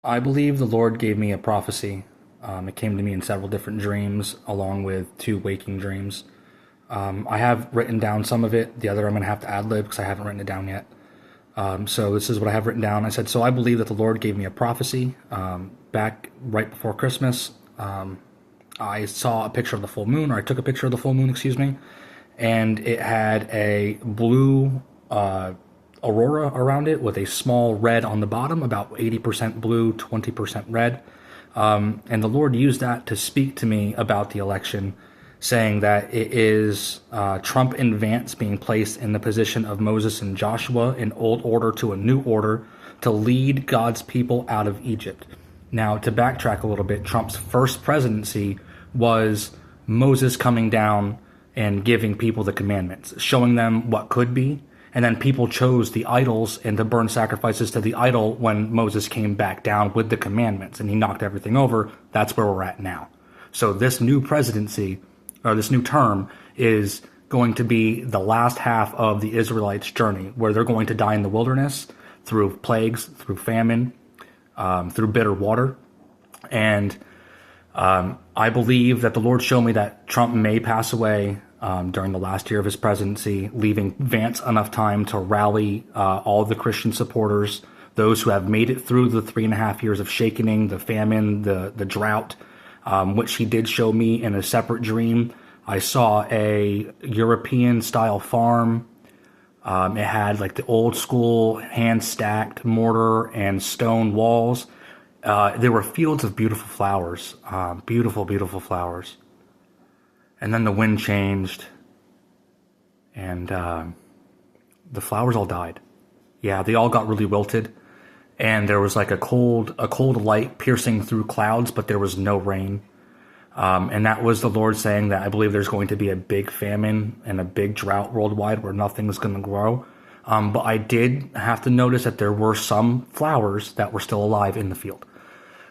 I believe the Lord gave me a prophecy. It came to me in several different dreams, along with two waking dreams. I have written down some of it. The other I'm going to have to ad lib because I haven't written it down yet. So this is what I have written down. I said, so I believe that the Lord gave me a prophecy back right before Christmas. I saw a picture of the full moon, or I took a picture of the full moon, excuse me, and it had a blue aurora around it with a small red on the bottom, about 80% blue, 20% red. And the Lord used that to speak to me about the election, saying that it is Trump and Vance being placed in the position of Moses and Joshua, in old order to a new order, to lead God's people out of Egypt. Now, to backtrack a little bit, Trump's first presidency was Moses coming down and giving people the commandments, showing them what could be. And then people chose the idols and to burn sacrifices to the idol when Moses came back down with the commandments and he knocked everything over. That's where we're at now. So this new presidency, or this new term, is going to be the last half of the Israelites' journey, where they're going to die in the wilderness through plagues, through famine, through bitter water. And I believe that the Lord showed me that Trump may pass away during the last year of his presidency, leaving Vance enough time to rally all the Christian supporters, those who have made it through the 3.5 years of shakening, the famine, the drought, which he did show me in a separate dream. I saw a European-style farm. It had like the old school hand-stacked mortar and stone walls. There were fields of beautiful flowers, beautiful, beautiful flowers. And then the wind changed, and the flowers all died. Yeah, they all got really wilted, and there was like a cold light piercing through clouds, but there was no rain. And that was the Lord saying that I believe there's going to be a big famine and a big drought worldwide where nothing's going to grow. But I did have to notice that there were some flowers that were still alive in the field.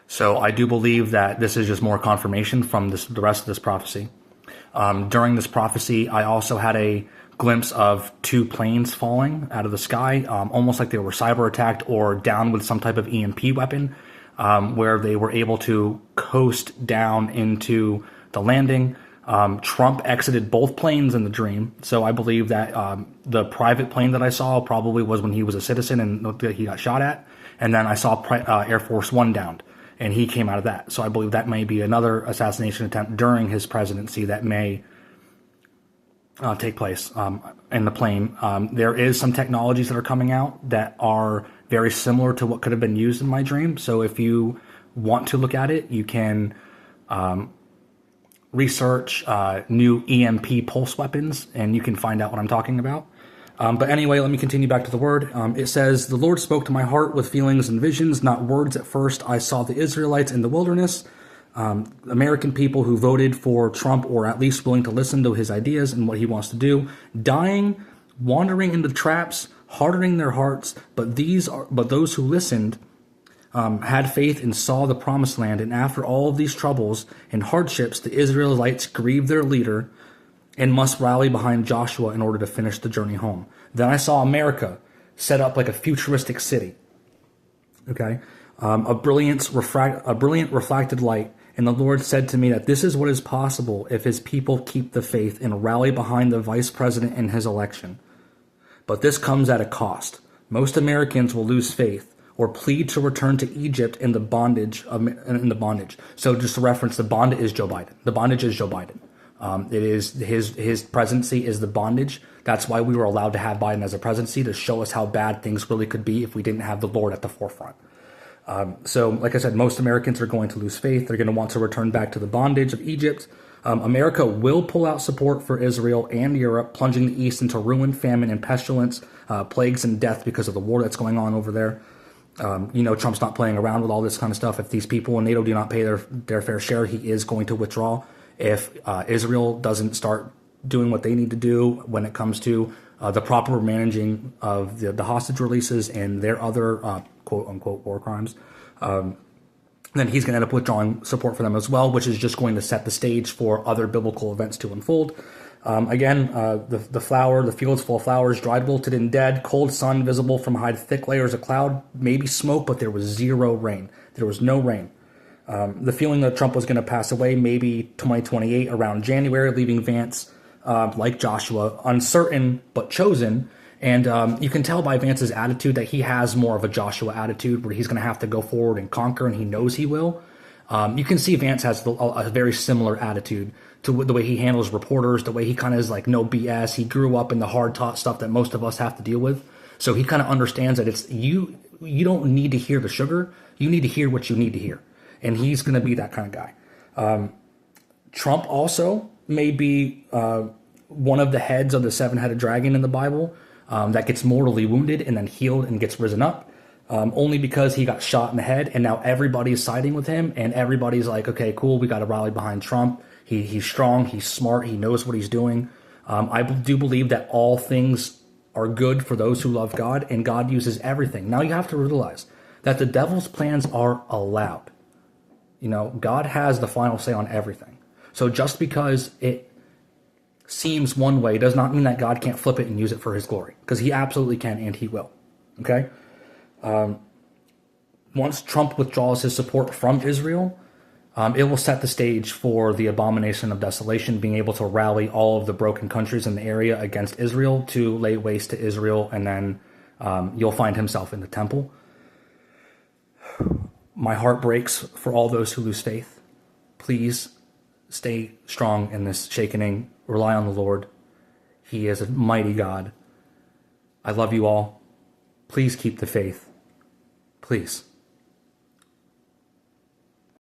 So I do believe that this is just more confirmation from the rest of this prophecy. During this prophecy, I also had a glimpse of two planes falling out of the sky, almost like they were cyber attacked or down with some type of EMP weapon, where they were able to coast down into the landing. Trump exited both planes in the dream, so I believe that the private plane that I saw probably was when he was a citizen and he got shot at, and then I saw Air Force One downed, and he came out of that. So I believe that may be another assassination attempt during his presidency that may take place in the plane. There is some technologies that are coming out that are very similar to what could have been used in my dream. So if you want to look at it, you can research new EMP pulse weapons, and you can find out what I'm talking about. But anyway, let me continue back to the word. It says, "The Lord spoke to my heart with feelings and visions, not words at first. I saw the Israelites in the wilderness, American people who voted for Trump, or at least willing to listen to his ideas and what he wants to do, dying, wandering into traps, hardening their hearts. But those who listened had faith and saw the promised land. And after all of these troubles and hardships, the Israelites grieved their leader and must rally behind Joshua in order to finish the journey home. Then I saw America set up like a futuristic city. Okay, a brilliant refracted light. And the Lord said to me that this is what is possible if his people keep the faith and rally behind the vice president in his election. But this comes at a cost. Most Americans will lose faith or plead to return to Egypt in the bondage. So just to reference, the bondage is Joe Biden. The bondage is Joe Biden. It is his presidency is the bondage. That's why we were allowed to have Biden as a presidency, to show us how bad things really could be if we didn't have the Lord at the forefront. So, like I said, most Americans are going to lose faith. They're going to want to return back to the bondage of Egypt. America will pull out support for Israel and Europe, plunging the East into ruin, famine, and pestilence, plagues, and death because of the war that's going on over there. Trump's not playing around with all this kind of stuff. If these people in NATO do not pay their fair share, he is going to withdraw. If Israel doesn't start doing what they need to do when it comes to the proper managing of the hostage releases and their other quote-unquote war crimes, then he's going to end up withdrawing support for them as well, which is just going to set the stage for other biblical events to unfold. The fields full of flowers, dried, wilted, and dead, cold sun visible from behind thick layers of cloud, maybe smoke, but there was zero rain. There was no rain. The feeling that Trump was going to pass away, maybe 2028, around January, leaving Vance, like Joshua, uncertain but chosen. And you can tell by Vance's attitude that he has more of a Joshua attitude, where he's going to have to go forward and conquer, and he knows he will. You can see Vance has a very similar attitude to the way he handles reporters, the way he kind of is like no BS. He grew up in the hard taught stuff that most of us have to deal with. So he kind of understands that it's you don't need to hear the sugar. You need to hear what you need to hear. And he's going to be that kind of guy. Trump also may be one of the heads of the seven-headed dragon in the Bible that gets mortally wounded and then healed and gets risen up. Only because he got shot in the head, and now everybody's siding with him, and everybody's like, okay, cool, we got to rally behind Trump. He's strong, he's smart, he knows what he's doing. I do believe that all things are good for those who love God, and God uses everything. Now you have to realize that the devil's plans are allowed. God has the final say on everything. So just because it seems one way does not mean that God can't flip it and use it for his glory, because he absolutely can, and he will. Okay? Once Trump withdraws his support from Israel, it will set the stage for the abomination of desolation, being able to rally all of the broken countries in the area against Israel to lay waste to Israel, and then you'll find himself in the temple. My heart breaks for all those who lose faith. Please stay strong in this shakening. Rely on the Lord. He is a mighty God. I love you all. Please keep the faith. Please.